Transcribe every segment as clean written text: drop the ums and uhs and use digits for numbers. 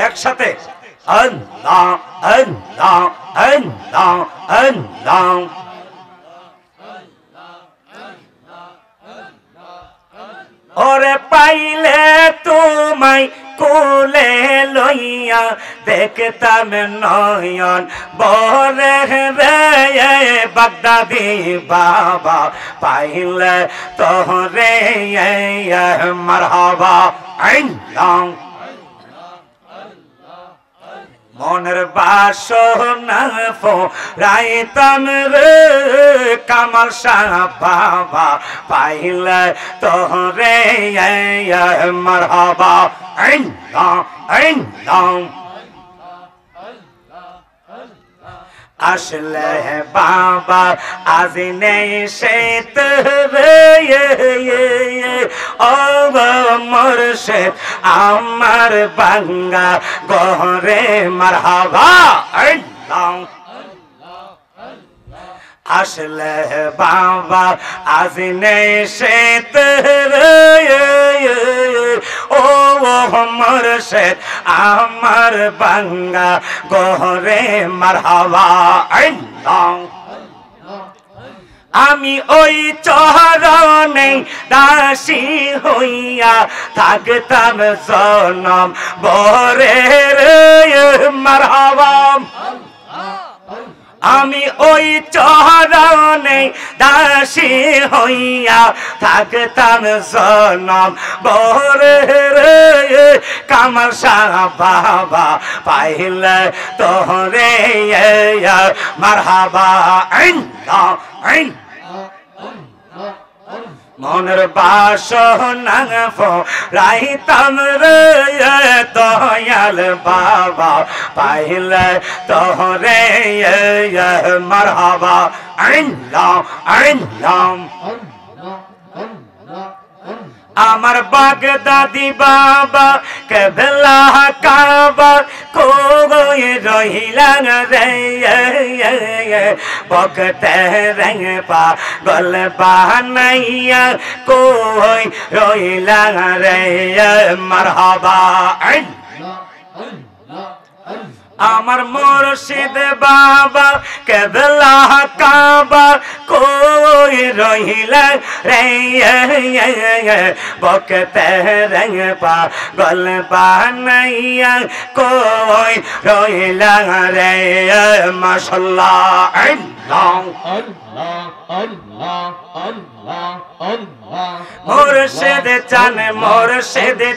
একসাথে আল্লাহ আল্লাহ আল্লাহ আল্লাহ ওরে পাইলে তোমায় কোলে লইয়া দেখতাম নয়ন বরে রে বাগদাদি বাবা পাইলে তোরে মারহাবা আল্লাহ মনের বাসনা ফুরাইতাম রে কামাল শাহ বাবা পাইলে তোরে মারহাবা আল্লাহ আল্লাহ আসলে বাবা আজ নেই সে ও মুর্শিদ আমার বাঙ্গা গহরে মারহাবা আল্লাহ আসলে বাবা আজ নেই সে ও মুর্শিদ আমার বাঙ্গা গহরে মারহাবা আল্লাহ আমি ওই চরণে দাসী হইয়া থাকতাম জনম বরে রে মারহাবা আমি ওই চরণে দাসী হইয়া থাকতাম জনম বরে রে কামাল শাহ বাবা পাইলে তোরে মারহাবা আল্লাহ মনের বাসনা ফুরাইতাম রে দয়াল বাবা পাইলে তোরে মারহাবা আল্লাহ আল্লাহ আমার বাগদাদি বাবা কেবলা কাবা কই রহিলা রে বকতে রঙ পাগল বানাইয়া কই রহিলা রে মারহাবা আমার মুর্শিদ বাবা কেবলা কাবা কই রহিলা রে বকতে রঙ পাগল বানাইয়া কই রহিলা রে মাশাআল্লাহ আল্লাহ আল্লাহ আল্লাহ আল্লাহ আল্লাহ মুর্শিদ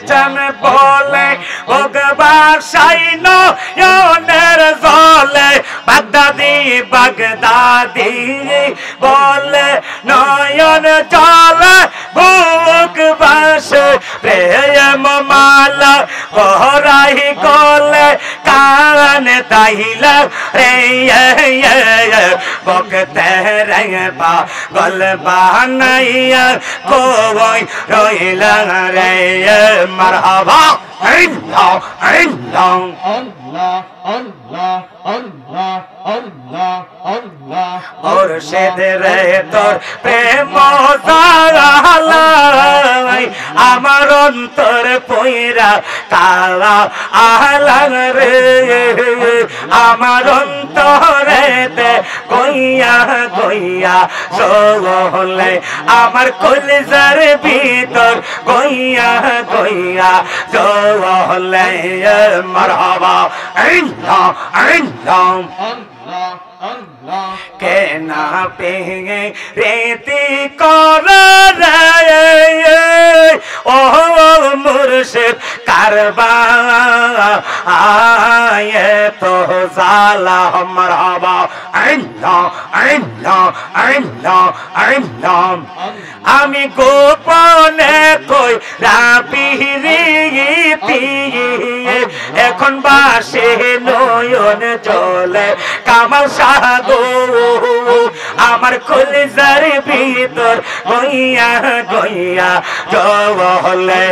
চান বলে ভগবান সাইন ইয়নের জলে বাগদাদি বাগদাদি বলে নয়ন জলে বুক বাসে প্রেম মালা গহরাই গলে কান তাইলা রে বকতে রে পাগল বানাইয়া কই রইলা রে মারহাবা আল্লাহ আল্লাহ আল্লাহ আল্লাহ আল্লাহ আল্লাহ আল্লাহ মুর্শিদ রে তোর প্রেম জালাই আমার অন্তর পয়রা কালা আহলান রে আমার অন্তরেতে গইয়া গইয়া চলে আমার কলিজার ভিতর গইয়া গইয়া চলে মারহাবা আল্লাহ আল্লাহ আল্লাহ আল্লাহ কেনা পেয়ে রেতি কর রে ও মুর্শিদ কারবা আয়ে তো জালা মারহাবা আল্লাহ আল্লাহ আল্লাহ আল্লাহ আমি গোপনে কই রাপিরি এখন বাসে নয়ন চলে কামাল শাহ গো আমার কলিজার ভিতর গইয়া গইয়া জলে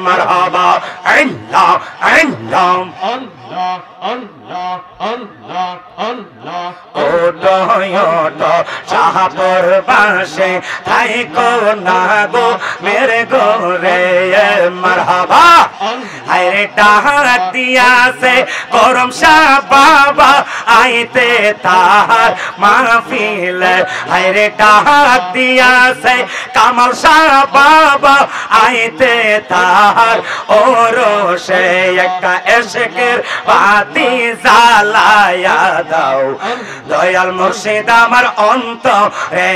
মারহাবা আল্লাহ আল্লাহ আল্লাহ আল্লাহ আল্লাহ আল্লাহ ও দয়ত শাহপুর বাসে তাই কো না গো মেরে গোরে মারহাবা আরে ডাক দিয়াছে করম শাহ বাবা আইতে তাহার মাহফিল আরে ডাক দিয়াছে কামাল শাহ বাবা আইতে তাহার ওরসে একটা এশকের বাতি জ্বালায়া দাও দয়াল মুর্শিদ আমার অন্তরে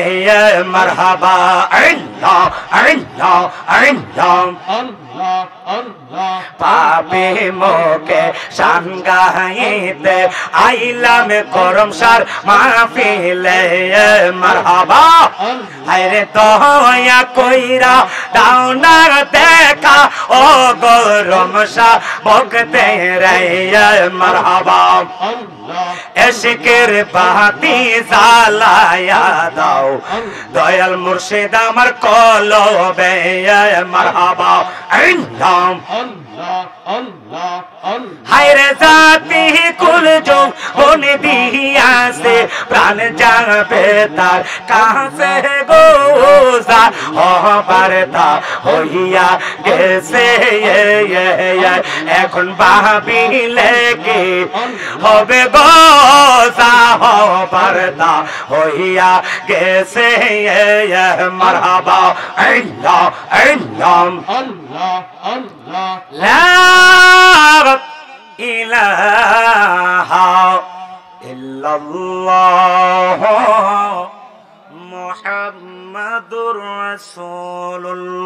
মারহাবা আল্লাহ আল্লাহ আল্লাহ আল্লাহ আল্লাহ পাপে মোকে সাঙ্গাইতে আইলাম করম শাহ মাহফিলে মারহাবা আরে দয়া কইরা দাও না দেখা ও করম শাহ ভক্তে রে মারহাবা এশকের বাতি জ্বালায়া দাও দয়াল মুর্শিদ আমার কলবে মারহাবা আল্লাহ আল্লাহ আল্লাহ হায়রে জাতি কুল যৌবন দিয়াছে প্রাণ যাবে তার কাছে গোজা হবারতা হইয়া গেছে এখন ভাবিলে কি হবে গোজা হবারতা হইয়া গেছে মারহাবা আল্লাহ আল্লাহ আল্লাহ আল্লাহ লা ইলাহা ইল্লাল্লাহ মুহাম্মাদুর রাসূলুল্লাহ